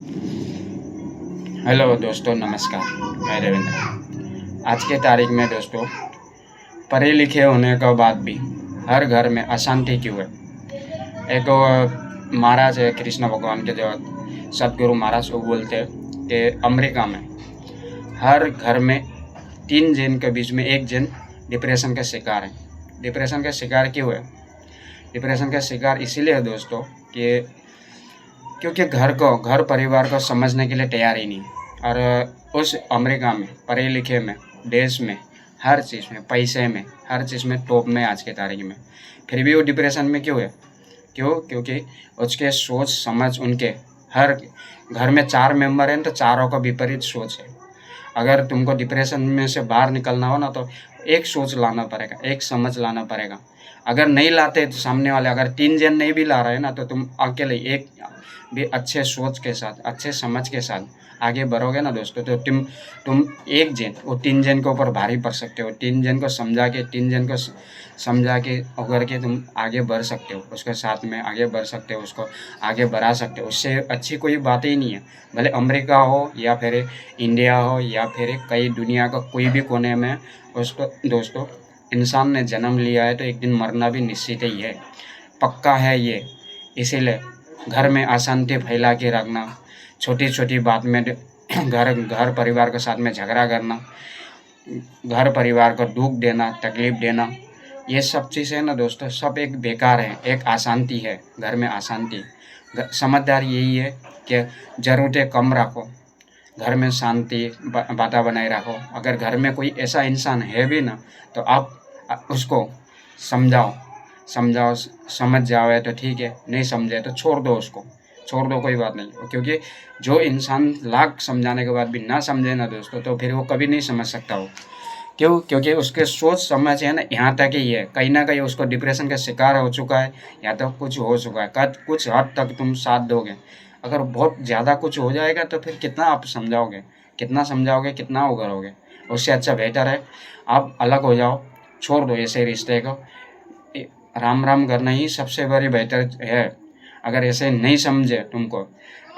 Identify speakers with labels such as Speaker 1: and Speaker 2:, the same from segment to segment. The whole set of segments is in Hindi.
Speaker 1: हेलो दोस्तों, नमस्कार। मैं रविंद्र। आज के तारीख में दोस्तों, पढ़े लिखे होने के बाद भी हर घर में अशांति क्यों है? एक महाराज है कृष्ण भगवान के जो सदगुरु महाराज को बोलते हैं कि अमेरिका में हर घर में 3 जन के बीच में 1 जन डिप्रेशन का शिकार है। डिप्रेशन का शिकार क्यों है? डिप्रेशन का शिकार इसीलिए है दोस्तों कि क्योंकि घर परिवार को समझने के लिए तैयार ही नहीं। और उस अमेरिका में पढ़े लिखे में देश में हर चीज़ में पैसे में हर चीज़ में टॉप में आज के तारीख में, फिर भी वो डिप्रेशन में क्यों है? क्योंकि उसके सोच समझ उनके हर घर में 4 मेंबर हैं तो चारों का विपरीत सोच है। अगर तुमको डिप्रेशन में से बाहर निकलना हो ना तो एक सोच लाना पड़ेगा, एक समझ लाना पड़ेगा। अगर नहीं लाते तो सामने वाले अगर 3 जन नहीं भी ला रहे ना तो तुम अकेले एक भी अच्छे सोच के साथ अच्छे समझ के साथ आगे बढ़ोगे ना दोस्तों, तो तुम एक जन वो 3 जन के ऊपर भारी पड़ सकते हो। 3 जन को समझा के 3 जन को समझा के होकर के तुम आगे बढ़ सकते हो, उसके साथ में आगे बढ़ सकते हो, उसको आगे बढ़ा सकते हो। उससे अच्छी कोई बात ही नहीं है। भले अमेरिका हो या फिर इंडिया हो या फिर कई दुनिया का कोई भी कोने में उसको दोस्तों, इंसान ने जन्म लिया है तो एक दिन मरना भी निश्चित ही है, पक्का है ये। इसीलिए घर में अशांति फैला के रखना, छोटी छोटी बात में घर परिवार के साथ में झगड़ा करना, घर परिवार को दुख देना, तकलीफ देना, ये सब चीज़ें ना दोस्तों सब एक बेकार है, एक अशांति है। घर में अशांति, समझदारी यही है कि ज़रूरतें कम रखो, घर में शांति बाता बनाए रखो। अगर घर में कोई ऐसा इंसान है भी ना तो आप उसको समझाओ, समझ जाओ तो ठीक है, नहीं समझे तो छोड़ दो, उसको छोड़ दो, कोई बात नहीं। क्योंकि जो इंसान लाख समझाने के बाद भी ना समझे ना दोस्तों, तो फिर वो कभी नहीं समझ सकता हो। क्योंकि उसके सोच समझ है ना यहाँ तक ही है, कहीं ना कहीं उसको डिप्रेशन का शिकार हो चुका है या तो कुछ हो चुका है। कुछ हद तक तुम साथ दोगे, अगर बहुत ज़्यादा कुछ हो जाएगा तो फिर कितना आप समझाओगे, कितना वो करोगे? उससे अच्छा बेटर है आप अलग हो जाओ, छोड़ दो ऐसे रिश्ते को। राम राम करना ही सबसे बड़ी बेहतर है। अगर ऐसे नहीं समझे तुमको,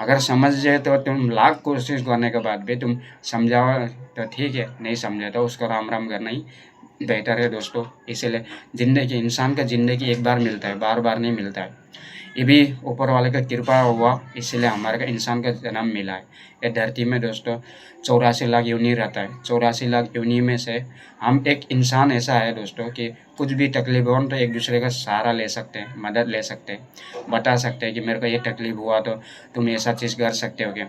Speaker 1: अगर समझ जाए तो तुम लाख कोशिश करने के बाद भी तुम समझाओ तो ठीक है, नहीं समझे तो उसको राम राम करना ही बेहतर है दोस्तों। इसीलिए ज़िंदगी, इंसान का ज़िंदगी एक बार मिलता है, बार बार नहीं मिलता है। ये भी ऊपर वाले का कृपा हुआ, इसीलिए हमारे का इंसान का जन्म मिला है। ये धरती में दोस्तों 84 लाख योनि रहता है। 84 लाख योनि में से हम एक इंसान ऐसा है दोस्तों कि कुछ भी तकलीफ हो तो एक दूसरे का सहारा ले सकते हैं, मदद ले सकते हैं, बता सकते हैं कि मेरे को ये तकलीफ हुआ तो तुम ऐसा चीज़ कर सकते हो क्या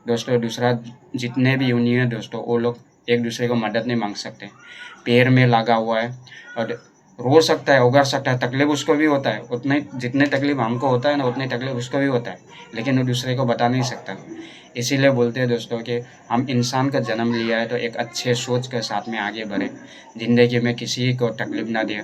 Speaker 1: दोस्तों। दूसरा, जितने भी योनि है दोस्तों, वो लोग एक दूसरे को मदद नहीं मांग सकते। पैर में लगा हुआ है और रो सकता है, उगर सकता है, तकलीफ उसको भी होता है, उतने जितने तकलीफ हमको होता है ना उतनी तकलीफ उसको भी होता है, लेकिन वो दूसरे को बता नहीं सकता। इसीलिए बोलते हैं दोस्तों कि हम इंसान का जन्म लिया है तो एक अच्छे सोच के साथ में आगे बढ़े, ज़िंदगी में किसी को तकलीफ ना दे।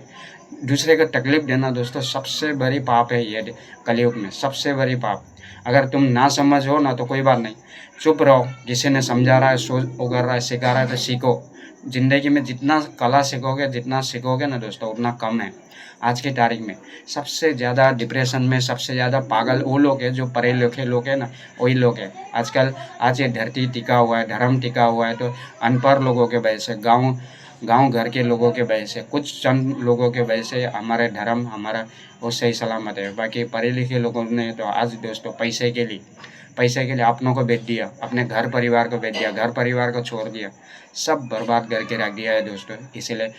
Speaker 1: दूसरे को तकलीफ देना दोस्तों सबसे बड़ी पाप है ये कलयुग में, सबसे बड़ी पाप। अगर तुम ना समझ हो ना तो कोई बात नहीं, चुप रहो। किसी ने समझा रहा है, सोच उगर रहा है, सिखा रहा है तो सीखो। ज़िंदगी में जितना कला सीखोगे ना दोस्तों उतना कम है। आज की तारीख में सबसे ज़्यादा डिप्रेशन में सबसे ज़्यादा पागल वो लोग हैं जो पढ़े लिखे लोग हैं ना, वही लोग हैं आजकल। आज ये धरती टिका हुआ है, धर्म टिका हुआ है तो अनपढ़ लोगों के वजह से, गांव घर के लोगों के वजह से, कुछ चंद लोगों के वजह से हमारे धर्म हमारा वो सही सलामत है। बाकी पढ़े लिखे लोगों ने तो आज दोस्तों पैसे के लिए अपनों को बेच दिया, अपने घर परिवार को बेच दिया, घर परिवार को छोड़ दिया, सब बर्बाद करके रख दिया है दोस्तों। इसीलिए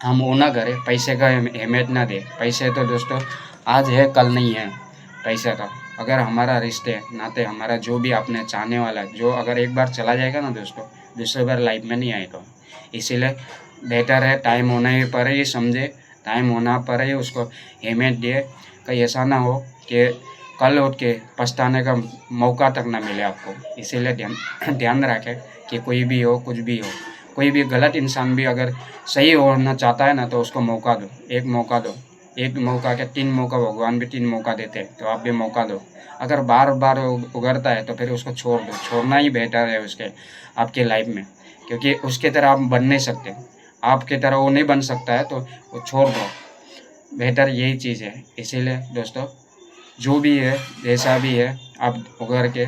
Speaker 1: हम वो ना करें, पैसे का अहमियत ना दें। पैसे तो दोस्तों आज है कल नहीं है पैसे का। अगर हमारा रिश्ते नाते हमारा जो भी आपने चाहने वाला है, जो अगर एक बार चला जाएगा ना दोस्तों, दूसरी बार लाइफ में नहीं आएगा। इसीलिए बेटर है टाइम होने पर ही समझे, टाइम होना पर ही उसको अहमियत दिए। कहीं ऐसा ना हो कि कल उठ के पछताने का मौका तक ना मिले आपको। इसीलिए ध्यान रखें कि कोई भी हो, कुछ भी हो, कोई भी गलत इंसान भी अगर सही होना चाहता है ना तो उसको मौका दो, एक मौका दो। एक मौका क्या, 3 मौका, भगवान भी 3 मौका देते हैं, तो आप भी मौका दो। अगर बार बार उगरता है तो फिर उसको छोड़ दो, छोड़ना ही बेटर है उसके आपके लाइफ में। क्योंकि उसके तरह आप बन नहीं सकते, आपके तरह वो नहीं बन सकता है तो वो छोड़ दो, बेहतर यही चीज़ है। इसीलिए दोस्तों जो भी है जैसा भी है आप उगर के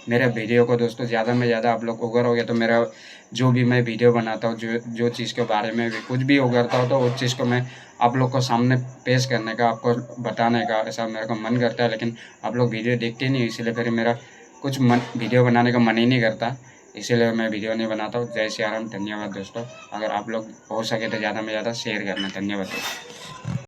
Speaker 1: मेरे वीडियो को दोस्तों ज़्यादा में ज़्यादा आप लोग उगरोगे तो मेरा जो भी मैं वीडियो बनाता हूँ, जो चीज़ के बारे में भी कुछ भी उगरता हूँ, तो उस चीज़ को मैं आप लोग को सामने पेश करने का, आपको बताने का ऐसा मेरे को मन करता है। लेकिन आप लोग वीडियो देखते नहीं, इसीलिए फिर मेरा कुछ मन वीडियो बनाने का मन ही नहीं करता, इसीलिए मैं वीडियो नहीं बनाता हूँ। जय श्री राम, धन्यवाद दोस्तों। अगर आप लोग हो सके तो ज़्यादा में ज़्यादा शेयर करना। धन्यवाद दोस्तों।